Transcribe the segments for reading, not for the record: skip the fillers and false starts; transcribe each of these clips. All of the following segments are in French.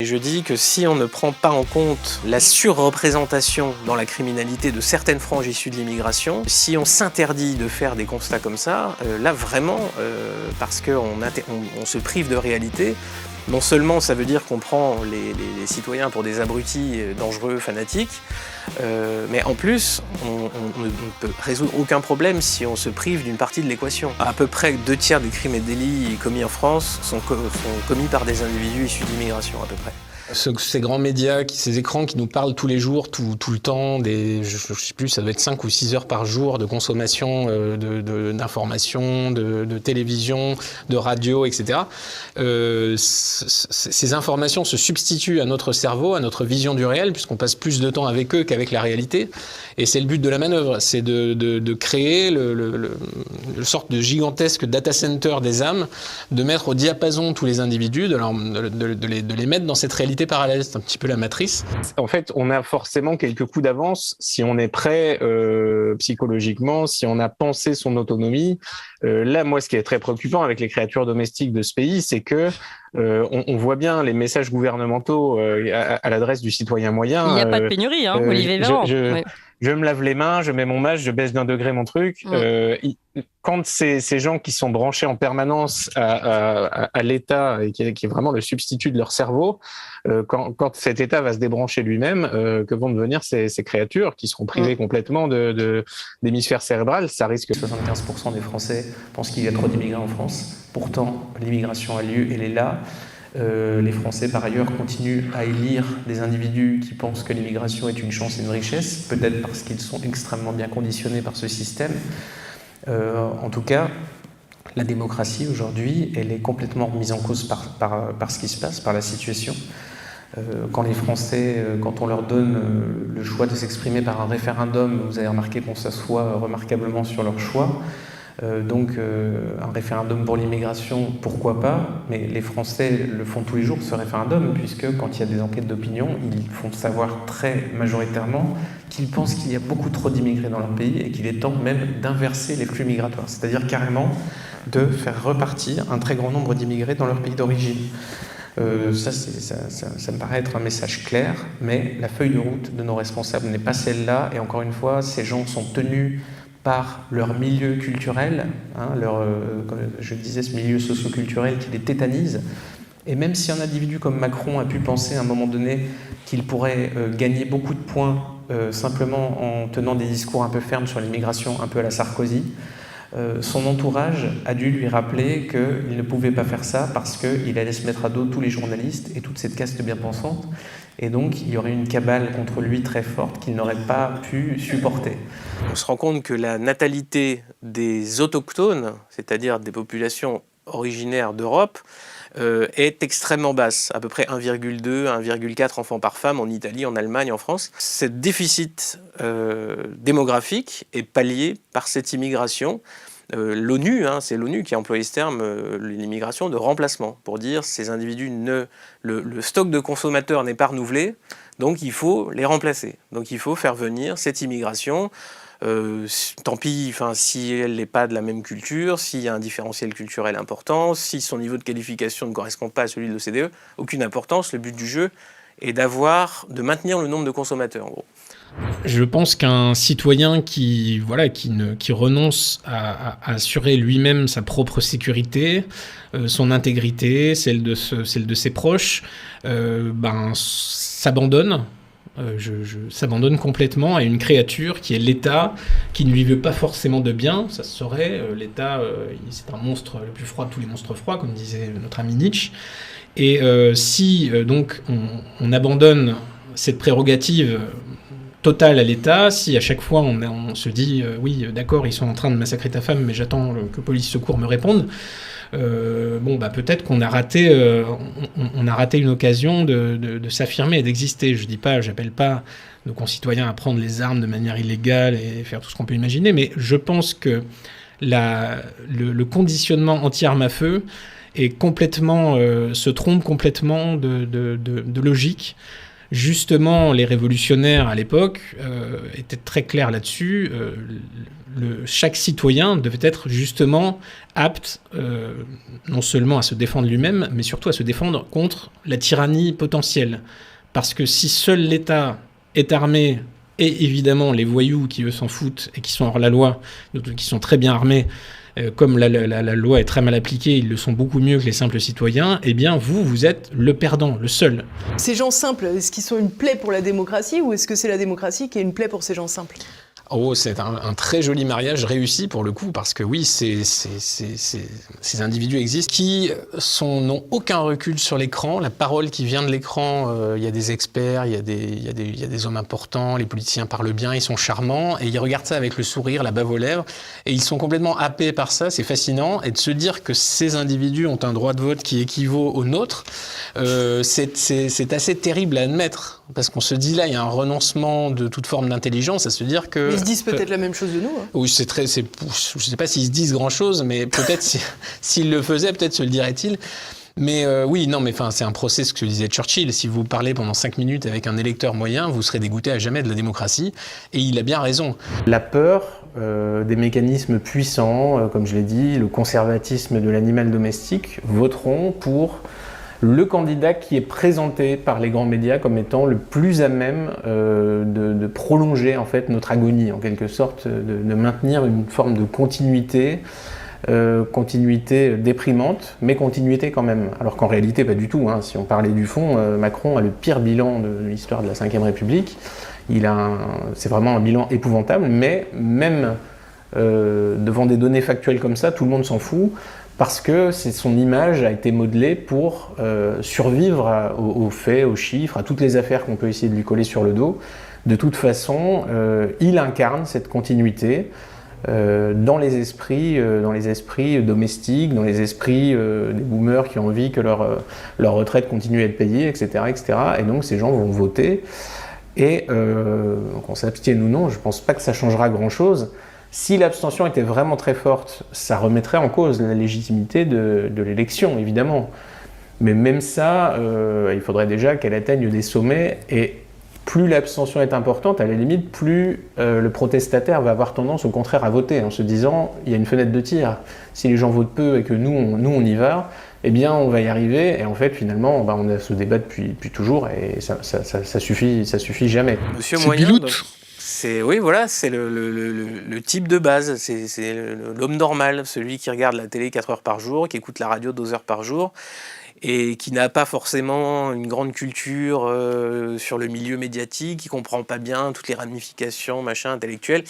je dis que si on ne prend pas en compte la surreprésentation dans la criminalité de certaines franges issues de l'immigration, si on s'interdit de faire des constats comme ça, là vraiment, parce qu'on se prive de réalité, non seulement ça veut dire qu'on prend les citoyens pour des abrutis dangereux, fanatiques, mais en plus, on ne peut résoudre aucun problème si on se prive d'une partie de l'équation. À peu près 2/3 des crimes et délits commis en France sont commis par des individus issus d'immigration, à peu près. Ces grands médias, ces écrans qui nous parlent tous les jours, tout le temps, je sais plus, ça doit être 5 ou 6 heures par jour de consommation d'informations, de télévision, de radio, etc. Ces informations se substituent à notre cerveau, à notre vision du réel, puisqu'on passe plus de temps avec eux qu'avec la réalité. Et c'est le but de la manœuvre, c'est de créer le sorte de gigantesque data center des âmes, de mettre au diapason tous les individus, de les mettre dans cette réalité parallèle. C'est un petit peu la matrice. En fait, on a forcément quelques coups d'avance si on est prêt psychologiquement, si on a pensé son autonomie. Là, moi, ce qui est très préoccupant avec les créatures domestiques de ce pays, c'est que on voit bien les messages gouvernementaux à l'adresse du citoyen moyen. Il n'y a pas de pénurie, hein, Olivier Véran. Je me lave les mains, je mets mon masque, je baisse d'1 degré mon truc. Quand ces gens qui sont branchés en permanence à l'État et qui est vraiment le substitut de leur cerveau, quand cet État va se débrancher lui-même, que vont devenir ces créatures qui seront privées complètement d'hémisphère cérébral? Ça risque. 75% des Français pensent qu'il y a trop d'immigrés en France. Pourtant, l'immigration a lieu, elle est là. Les Français, par ailleurs, continuent à élire des individus qui pensent que l'immigration est une chance et une richesse, peut-être parce qu'ils sont extrêmement bien conditionnés par ce système. En tout cas, la démocratie, aujourd'hui, elle est complètement remise en cause par ce qui se passe, par la situation. Quand les Français, quand on leur donne le choix de s'exprimer par un référendum, vous avez remarqué qu'on s'assoit remarquablement sur leur choix. Donc un référendum pour l'immigration, pourquoi pas, mais les Français le font tous les jours, ce référendum, puisque quand il y a des enquêtes d'opinion, ils font savoir très majoritairement qu'ils pensent qu'il y a beaucoup trop d'immigrés dans leur pays et qu'il est temps même d'inverser les flux migratoires, c'est-à-dire carrément de faire repartir un très grand nombre d'immigrés dans leur pays d'origine. Ça me paraît être un message clair, mais la feuille de route de nos responsables n'est pas celle-là, et encore une fois, ces gens sont tenus par leur milieu culturel, comme je disais, ce milieu socio-culturel qui les tétanise. Et même si un individu comme Macron a pu penser à un moment donné qu'il pourrait gagner beaucoup de points simplement en tenant des discours un peu fermes sur l'immigration, un peu à la Sarkozy, son entourage a dû lui rappeler qu'il ne pouvait pas faire ça parce qu'il allait se mettre à dos tous les journalistes et toute cette caste bien pensante. Et donc, il y aurait une cabale contre lui très forte qu'il n'aurait pas pu supporter. On se rend compte que la natalité des autochtones, c'est-à-dire des populations originaires d'Europe, est extrêmement basse, à peu près 1,2, 1,4 enfants par femme en Italie, en Allemagne, en France. Ce déficit démographique est pallié par cette immigration. L'ONU, c'est l'ONU qui a employé ce terme, l'immigration de remplacement, pour dire ces individus, le stock de consommateurs n'est pas renouvelé, donc il faut les remplacer. Donc il faut faire venir cette immigration. Tant pis, si elle n'est pas de la même culture, s'il y a un différentiel culturel important, si son niveau de qualification ne correspond pas à celui de l'OCDE, aucune importance. Le but du jeu est de maintenir le nombre de consommateurs, en gros. Je pense qu'un citoyen qui renonce à assurer lui-même sa propre sécurité, son intégrité, celle de ses proches, s'abandonne. S'abandonne complètement à une créature qui est l'État, qui ne lui veut pas forcément de bien. Ça se saurait. L'État, c'est un monstre le plus froid de tous les monstres froids, comme disait notre ami Nietzsche. Et si donc on abandonne cette prérogative totale à l'État, si à chaque fois on se dit oui, d'accord, ils sont en train de massacrer ta femme, mais j'attends que police secours me réponde, peut-être qu'on a raté, on a raté une occasion de s'affirmer et d'exister. J'appelle pas nos concitoyens à prendre les armes de manière illégale et faire tout ce qu'on peut imaginer, mais je pense que le conditionnement anti-armes à feu est complètement, se trompe complètement de logique. Justement, les révolutionnaires à l'époque étaient très clairs là-dessus. Chaque citoyen devait être justement apte non seulement à se défendre lui-même, mais surtout à se défendre contre la tyrannie potentielle. Parce que si seul l'État est armé, et évidemment les voyous qui eux s'en foutent et qui sont hors la loi, qui sont très bien armés, comme la loi est très mal appliquée, ils le sont beaucoup mieux que les simples citoyens, eh bien vous êtes le perdant, le seul. Ces gens simples, est-ce qu'ils sont une plaie pour la démocratie ou est-ce que c'est la démocratie qui est une plaie pour ces gens simples ? Oh, c'est un très joli mariage réussi pour le coup, parce que oui, ces individus existent qui n'ont aucun recul sur l'écran. La parole qui vient de l'écran, il y a des experts, il y a des hommes importants, les politiciens parlent bien, ils sont charmants, et ils regardent ça avec le sourire, la bave aux lèvres, et ils sont complètement happés par ça, c'est fascinant. Et de se dire que ces individus ont un droit de vote qui équivaut au nôtre, c'est assez terrible à admettre, parce qu'on se dit là, il y a un renoncement de toute forme d'intelligence, à se dire que... Ils se disent peut-être la même chose de nous. Hein. Oui, je ne sais pas s'ils se disent grand-chose, mais peut-être s'ils le faisaient, peut-être se le diraient-ils. Mais oui, non, mais c'est un procès, ce que disait Churchill. Si vous parlez pendant 5 minutes avec un électeur moyen, vous serez dégoûté à jamais de la démocratie. Et il a bien raison. La peur, des mécanismes puissants, comme je l'ai dit, le conservatisme de l'animal domestique, voteront pour le candidat qui est présenté par les grands médias comme étant le plus à même de prolonger en fait notre agonie, en quelque sorte, de maintenir une forme de continuité déprimante, mais continuité quand même. Alors qu'en réalité, pas du tout. Hein. Si on parlait du fond, Macron a le pire bilan de l'histoire de la Ve République. C'est vraiment un bilan épouvantable, mais même devant des données factuelles comme ça, tout le monde s'en fout. Parce que son image a été modelée pour survivre aux faits, aux chiffres, à toutes les affaires qu'on peut essayer de lui coller sur le dos. De toute façon, il incarne cette continuité dans les esprits domestiques, dans les esprits des boomers qui ont envie que leur retraite continue à être payée, etc., etc. Et donc ces gens vont voter. Et qu'on s'abstienne ou non, je ne pense pas que ça changera grand-chose. Si l'abstention était vraiment très forte, ça remettrait en cause la légitimité de l'élection, évidemment. Mais même ça, il faudrait déjà qu'elle atteigne des sommets. Et plus l'abstention est importante, à la limite, plus le protestataire va avoir tendance au contraire à voter, en se disant il y a une fenêtre de tir. Si les gens votent peu et que nous on y va, eh bien on va y arriver. Et en fait, finalement, on a ce débat depuis toujours et ça suffit jamais. Monsieur Moyen, c'est le type de base, c'est l'homme normal, celui qui regarde la télé 4 heures par jour, qui écoute la radio 2 heures par jour, et qui n'a pas forcément une grande culture sur le milieu médiatique, qui comprend pas bien toutes les ramifications intellectuelles,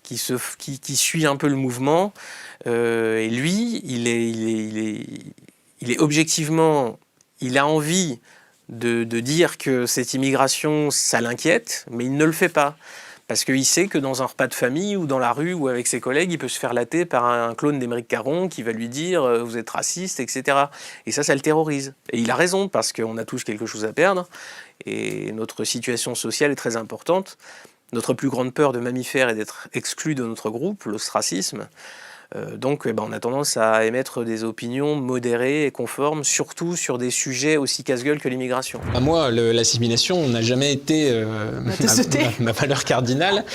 qui suit un peu le mouvement. Et lui, il est objectivement, il a envie de dire que cette immigration, ça l'inquiète, mais il ne le fait pas. Parce qu'il sait que dans un repas de famille ou dans la rue ou avec ses collègues, il peut se faire latter par un clone d'Émeric Caron qui va lui dire « vous êtes raciste », etc. Et ça le terrorise. Et il a raison, parce qu'on a tous quelque chose à perdre, et notre situation sociale est très importante. Notre plus grande peur de mammifères est d'être exclu de notre groupe, l'ostracisme. Donc on a tendance à émettre des opinions modérées et conformes, surtout sur des sujets aussi casse-gueule que l'immigration. Moi, l'assimilation n'a jamais été ma valeur cardinale.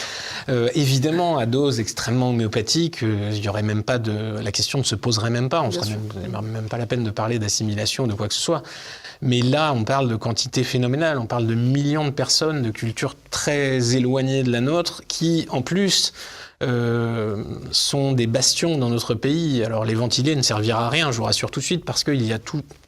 Évidemment, à dose extrêmement homéopathique, il y aurait même pas la question ne se poserait même pas. On ne serait même pas la peine de parler d'assimilation, de quoi que ce soit. Mais là, on parle de quantité phénoménale, on parle de millions de personnes, de cultures très éloignées de la nôtre, qui, en plus, sont des bastions dans notre pays. Alors les ventiler ne servira à rien, je vous rassure tout de suite, parce qu'il y a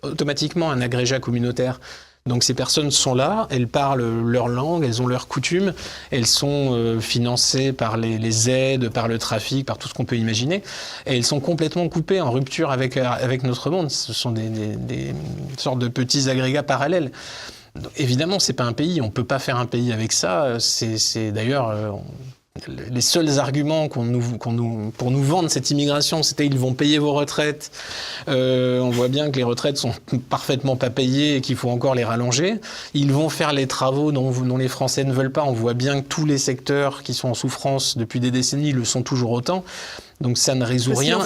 automatiquement un agrégat communautaire. Donc ces personnes sont là, elles parlent leur langue, elles ont leurs coutumes, elles sont financées par les aides, par le trafic, par tout ce qu'on peut imaginer, et elles sont complètement coupées, en rupture avec notre monde. Ce sont des sortes de petits agrégats parallèles. Donc, évidemment, c'est pas un pays, on peut pas faire un pays avec ça. C'est d'ailleurs... les seuls arguments pour nous vendre cette immigration, c'était ils vont payer vos retraites. On voit bien que les retraites sont parfaitement pas payées et qu'il faut encore les rallonger. Ils vont faire les travaux dont les Français ne veulent pas. On voit bien que tous les secteurs qui sont en souffrance depuis des décennies le sont toujours autant. Donc ça ne résout rien.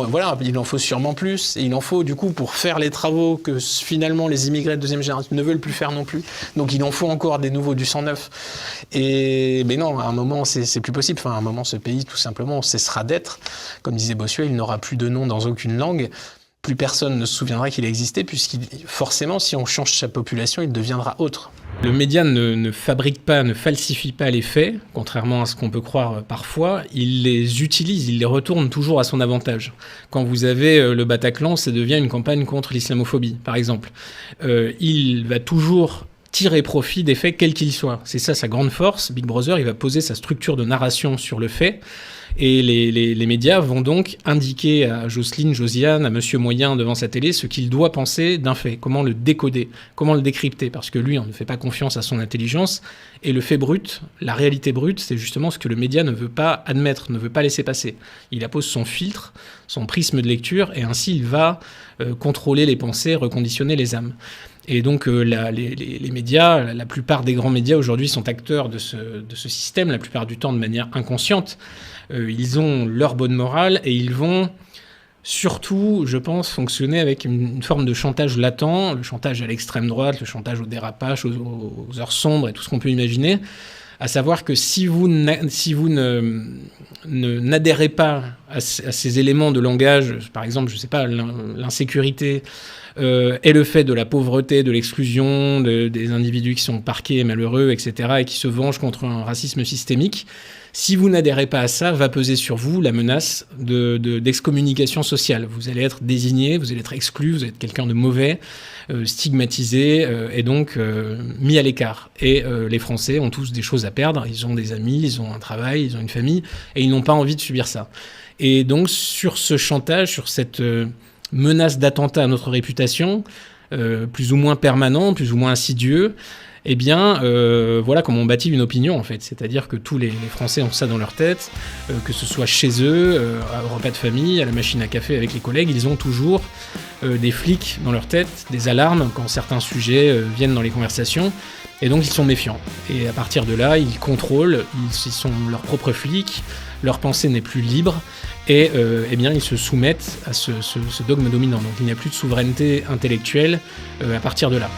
Voilà, il en faut sûrement plus. Et il en faut du coup pour faire les travaux que finalement les immigrés de deuxième génération ne veulent plus faire non plus. Donc il en faut encore des nouveaux, du sang neuf. Mais non, à un moment c'est plus possible. Enfin, à un moment ce pays tout simplement cessera d'être. Comme disait Bossuet, il n'aura plus de nom dans aucune langue. Plus personne ne se souviendra qu'il existait, puisqu'il forcément, si on change sa population, il deviendra autre. Le média ne fabrique pas, ne falsifie pas les faits, contrairement à ce qu'on peut croire parfois. Il les utilise, il les retourne toujours à son avantage. Quand vous avez le Bataclan, ça devient une campagne contre l'islamophobie, par exemple. Il va toujours tirer profit des faits, quels qu'ils soient. C'est ça sa grande force. Big Brother, il va poser sa structure de narration sur le fait. Et les médias vont donc indiquer à Jocelyne, Josiane, à Monsieur Moyen devant sa télé ce qu'il doit penser d'un fait, comment le décoder, comment le décrypter, parce que lui, on ne fait pas confiance à son intelligence. Et le fait brut, la réalité brute, c'est justement ce que le média ne veut pas admettre, ne veut pas laisser passer. Il appose son filtre, son prisme de lecture, et ainsi il va contrôler les pensées, reconditionner les âmes. Et donc les médias, la plupart des grands médias aujourd'hui sont acteurs de ce système, la plupart du temps de manière inconsciente. Ils ont leur bonne morale et ils vont surtout, je pense, fonctionner avec une forme de chantage latent, le chantage à l'extrême droite, le chantage au dérapage, aux heures sombres et tout ce qu'on peut imaginer. À savoir que si vous n'adhérez pas à ces éléments de langage, par exemple, je ne sais pas, l'insécurité et le fait de la pauvreté, de l'exclusion, des individus qui sont parqués, malheureux, etc., et qui se vengent contre un racisme systémique, si vous n'adhérez pas à ça, va peser sur vous la menace d'excommunication sociale. Vous allez être désigné, vous allez être exclu, vous allez être quelqu'un de mauvais, stigmatisé et donc mis à l'écart. Et les Français ont tous des choses à perdre, ils ont des amis, ils ont un travail, ils ont une famille, et ils n'ont pas envie de subir ça. Et donc sur ce chantage, sur cette menace d'attentat à notre réputation, plus ou moins permanent, plus ou moins insidieux, eh bien, voilà comment on bâtit une opinion, en fait. C'est-à-dire que tous les Français ont ça dans leur tête, que ce soit chez eux, au repas de famille, à la machine à café avec les collègues, ils ont toujours des flics dans leur tête, des alarmes quand certains sujets viennent dans les conversations, et donc ils sont méfiants. Et à partir de là, ils contrôlent, ils sont leurs propres flics, leur pensée n'est plus libre, et eh bien, ils se soumettent à ce dogme dominant. Donc il n'y a plus de souveraineté intellectuelle à partir de là.